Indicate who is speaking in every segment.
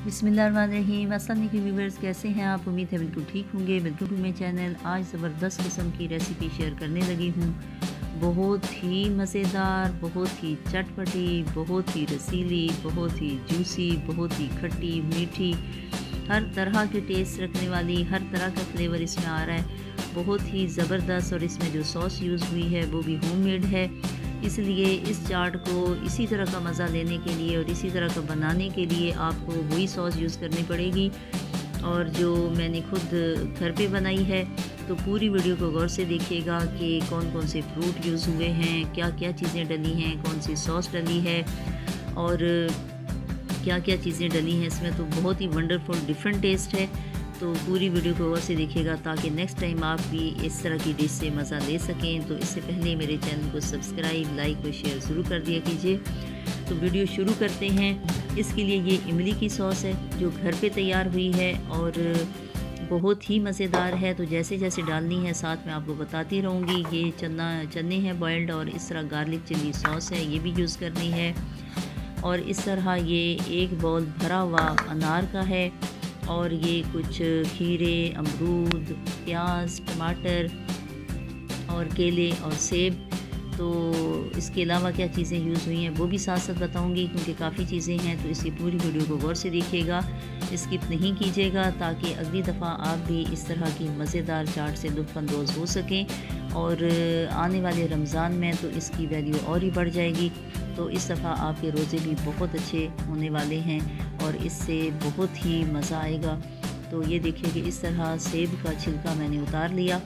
Speaker 1: बिस्मिल्लाहिर्रहमानिर्रहीम। अस्सलाम वालेकुम व्यूअर्स, कैसे हैं आप? उम्मीद है बिल्कुल ठीक होंगे। Welcome to my channel. आज ज़बरदस्त किस्म की रेसिपी शेयर करने लगी हूँ। बहुत ही मज़ेदार, बहुत ही चटपटी, बहुत ही रसीली, बहुत ही जूसी, बहुत ही खट्टी मीठी, हर तरह के टेस्ट रखने वाली, हर तरह का फ्लेवर इसमें आ रहा है। बहुत ही ज़बरदस्त। और इसमें जो सॉस यूज़ हुई है वो भी होममेड है, इसलिए इस चाट को इसी तरह का मज़ा लेने के लिए और इसी तरह का बनाने के लिए आपको वही सॉस यूज़ करनी पड़ेगी। और जो मैंने खुद घर पे बनाई है, तो पूरी वीडियो को गौर से देखिएगा कि कौन कौन से फ्रूट यूज़ हुए हैं, क्या क्या चीज़ें डली हैं, कौन सी सॉस डली है और क्या क्या चीज़ें डली हैं इसमें। तो बहुत ही वंडरफुल डिफरेंट टेस्ट है। तो पूरी वीडियो को गौर से देखिएगा ताकि नेक्स्ट टाइम आप भी इस तरह की डिश से मज़ा ले सकें। तो इससे पहले मेरे चैनल को सब्सक्राइब, लाइक और शेयर ज़रूर कर दिया कीजिए। तो वीडियो शुरू करते हैं। इसके लिए ये इमली की सॉस है जो घर पे तैयार हुई है और बहुत ही मज़ेदार है। तो जैसे जैसे डालनी है साथ में आपको बताती रहूँगी। ये चने हैं बॉइल्ड, और इस तरह गार्लिक चिल्ली सॉस है, ये भी यूज़ करनी है। और इस तरह ये एक बाउल भरा हुआ अनार का है, और ये कुछ खीरे, अमरूद, प्याज, टमाटर और केले और सेब। तो इसके अलावा क्या चीज़ें यूज़ हुई हैं वो भी साथ साथ बताऊंगी, क्योंकि काफ़ी चीज़ें हैं। तो इसकी पूरी वीडियो को गौर से देखिएगा, स्किप नहीं कीजिएगा, ताकि अगली दफ़ा आप भी इस तरह की मज़ेदार चाट से लुत्फ़अंदोज़ हो सकें। और आने वाले रमज़ान में तो इसकी वैल्यू और ही बढ़ जाएगी। तो इस दफ़ा आपके रोज़े भी बहुत अच्छे होने वाले हैं और इससे बहुत ही मज़ा आएगा। तो ये देखिए कि इस तरह सेब का छिलका मैंने उतार लिया।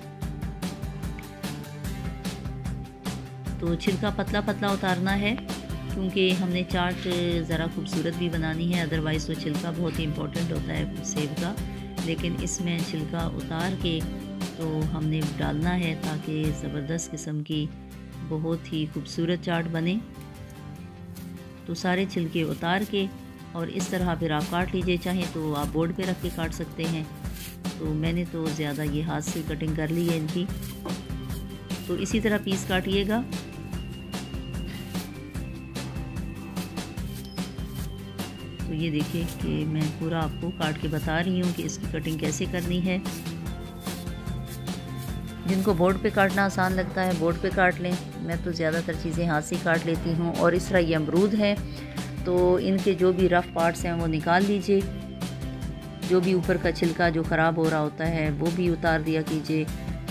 Speaker 1: तो छिलका पतला पतला उतारना है, क्योंकि हमने चाट ज़रा खूबसूरत भी बनानी है। अदरवाइज़ तो छिलका बहुत ही इम्पोर्टेंट होता है सेब का, लेकिन इसमें छिलका उतार के तो हमने डालना है ताकि ज़बरदस्त किस्म की बहुत ही खूबसूरत चाट बने। तो सारे छिलके उतार के और इस तरह फिर आप काट लीजिए। चाहें तो आप बोर्ड पे रख के काट सकते हैं। तो मैंने तो ज़्यादा ये हाथ से कटिंग कर ली है इनकी। तो इसी तरह पीस काटिएगा। तो ये देखिए कि मैं पूरा आपको काट के बता रही हूँ कि इसकी कटिंग कैसे करनी है। जिनको बोर्ड पे काटना आसान लगता है बोर्ड पे काट लें। मैं तो ज़्यादातर चीज़ें हाथ से काट लेती हूँ। और इस तरह ये अमरूद हैं, तो इनके जो भी रफ़ पार्ट्स हैं वो निकाल लीजिए। जो भी ऊपर का छिलका जो ख़राब हो रहा होता है वो भी उतार दिया कीजिए,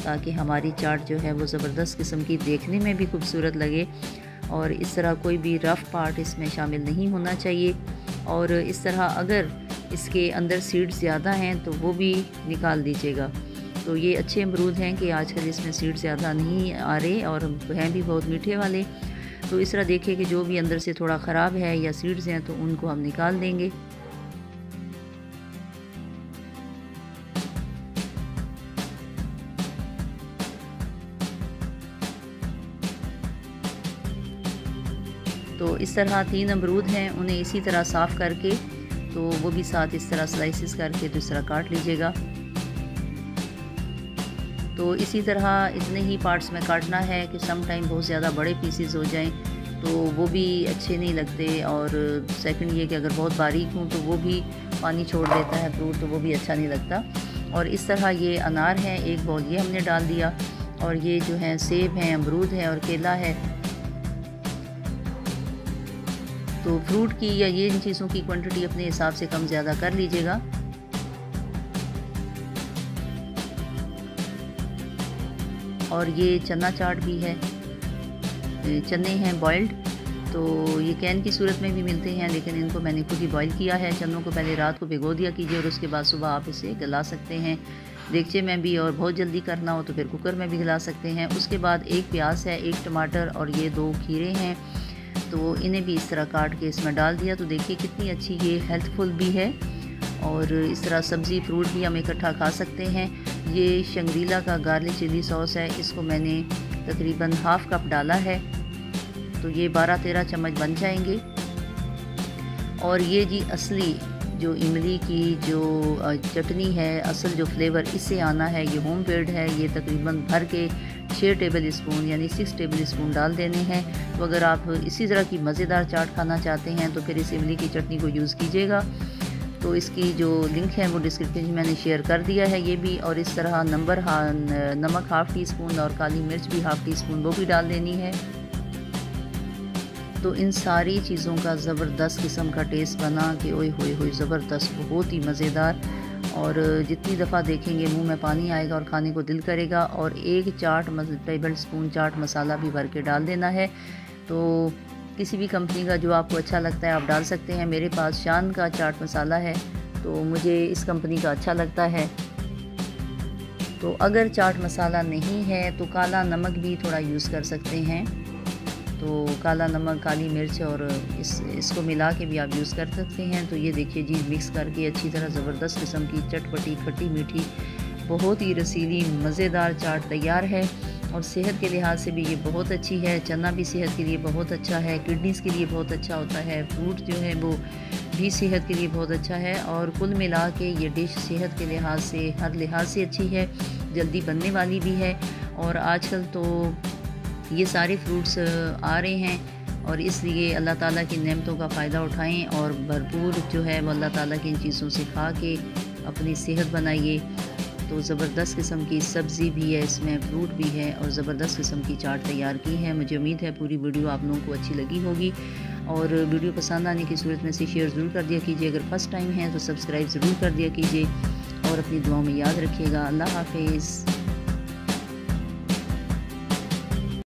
Speaker 1: ताकि हमारी चाट जो है वो ज़बरदस्त किस्म की देखने में भी खूबसूरत लगे। और इस तरह कोई भी रफ़ पार्ट इसमें शामिल नहीं होना चाहिए। और इस तरह अगर इसके अंदर सीड्स ज़्यादा हैं तो वो भी निकाल दीजिएगा। तो ये अच्छे अमरूद हैं कि आजकल इसमें सीड्स ज़्यादा नहीं आ रहे और हैं भी बहुत मीठे वाले। तो इस तरह देखिए कि जो भी अंदर से थोड़ा ख़राब है या सीड्स हैं तो उनको हम निकाल देंगे। तो इस तरह 3 अमरूद हैं, उन्हें इसी तरह साफ़ करके तो वो भी साथ इस तरह स्लाइसिस करके तो इस तरह काट लीजिएगा। तो इसी तरह इतने ही पार्ट्स में काटना है कि सम टाइम बहुत ज़्यादा बड़े पीसेस हो जाएं तो वो भी अच्छे नहीं लगते। और सेकंड ये कि अगर बहुत बारीक हों तो वो भी पानी छोड़ देता है फ्रूट, तो वो भी अच्छा नहीं लगता। और इस तरह ये अनार हैं, एक बाउल ये हमने डाल दिया। और ये जो है सेब हैं, अमरूद है और केला है। तो फ्रूट की या ये इन चीज़ों की क्वांटिटी अपने हिसाब से कम ज़्यादा कर लीजिएगा। और ये चना चाट भी है, चने हैं बॉइल्ड। तो ये कैन की सूरत में भी मिलते हैं, लेकिन इनको मैंने खुद ही बॉईल किया है। चनों को पहले रात को भिगो दिया कीजिए और उसके बाद सुबह आप इसे गला सकते हैं देगचे में भी, और बहुत जल्दी करना हो तो फिर कुकर में भी गला सकते हैं। उसके बाद एक प्याज है, एक टमाटर और ये 2 खीरे हैं, तो इन्हें भी इस तरह काट के इसमें डाल दिया। तो देखिए कितनी अच्छी ये हेल्थफुल भी है। और इस तरह सब्ज़ी फ्रूट भी हम इकट्ठा खा सकते हैं। ये शंग्रीला का गार्लिक चिली सॉस है, इसको मैंने तकरीबन हाफ़ कप डाला है। तो ये 12-13 चम्मच बन जाएंगे। और ये जी असली जो इमली की जो चटनी है, असल जो फ्लेवर इससे आना है, ये होम मेड है। ये तकरीबन भर के 6 टेबल स्पून यानी 6 टेबल स्पून डाल देने हैं। तो अगर आप इसी तरह की मज़ेदार चाट खाना चाहते हैं तो फिर इस इमली की चटनी को यूज़ कीजिएगा। तो इसकी जो लिंक है वो डिस्क्रिप्शन में मैंने शेयर कर दिया है ये भी। और इस तरह नमक हाफ़ टी स्पून और काली मिर्च भी हाफ़ टी स्पून वो भी डाल देनी है। तो इन सारी चीज़ों का ज़बरदस्त किस्म का टेस्ट बना कि ओए होए होए ज़बरदस्त, बहुत ही मज़ेदार। और जितनी दफ़ा देखेंगे मुंह में पानी आएगा और खाने को दिल करेगा। और एक टेबल स्पून चाट मसाला भी भर के डाल देना है। तो किसी भी कंपनी का जो आपको अच्छा लगता है आप डाल सकते हैं। मेरे पास शान का चाट मसाला है तो मुझे इस कंपनी का अच्छा लगता है। तो अगर चाट मसाला नहीं है तो काला नमक भी थोड़ा यूज़ कर सकते हैं। तो काला नमक, काली मिर्च और इसको मिला के भी आप यूज़ कर सकते हैं। तो ये देखिए जी, मिक्स करके अच्छी तरह ज़बरदस्त किस्म की चटपटी खट्टी मीठी बहुत ही रसीली मज़ेदार चाट तैयार है। और सेहत के लिहाज से भी ये बहुत अच्छी है। चना भी सेहत के लिए बहुत अच्छा है, किडनीज़ के लिए बहुत अच्छा होता है, फ्रूट जो है वो भी सेहत के लिए बहुत अच्छा है। और कुल मिला के ये डिश सेहत के लिहाज से हर लिहाज से अच्छी है, जल्दी बनने वाली भी है। और आजकल तो ये सारे फ्रूट्स आ रहे हैं और इसलिए अल्लाह ताला की नेमतों का फ़ायदा उठाएं और भरपूर जो है वो अल्लाह ताला की इन चीज़ों से खा के अपनी सेहत बनाइए। तो ज़बरदस्त किस्म की सब्ज़ी भी है, इसमें फ्रूट भी है और ज़बरदस्त किस्म की चाट तैयार की है। मुझे उम्मीद है पूरी वीडियो आप लोगों को अच्छी लगी होगी। और वीडियो पसंद आने की सूरत में से शेयर ज़रूर कर दिया कीजिए। अगर फ़र्स्ट टाइम है तो सब्सक्राइब ज़रूर कर दिया कीजिए और अपनी दुआओं में याद रखिएगा। अल्लाह हाफिज़।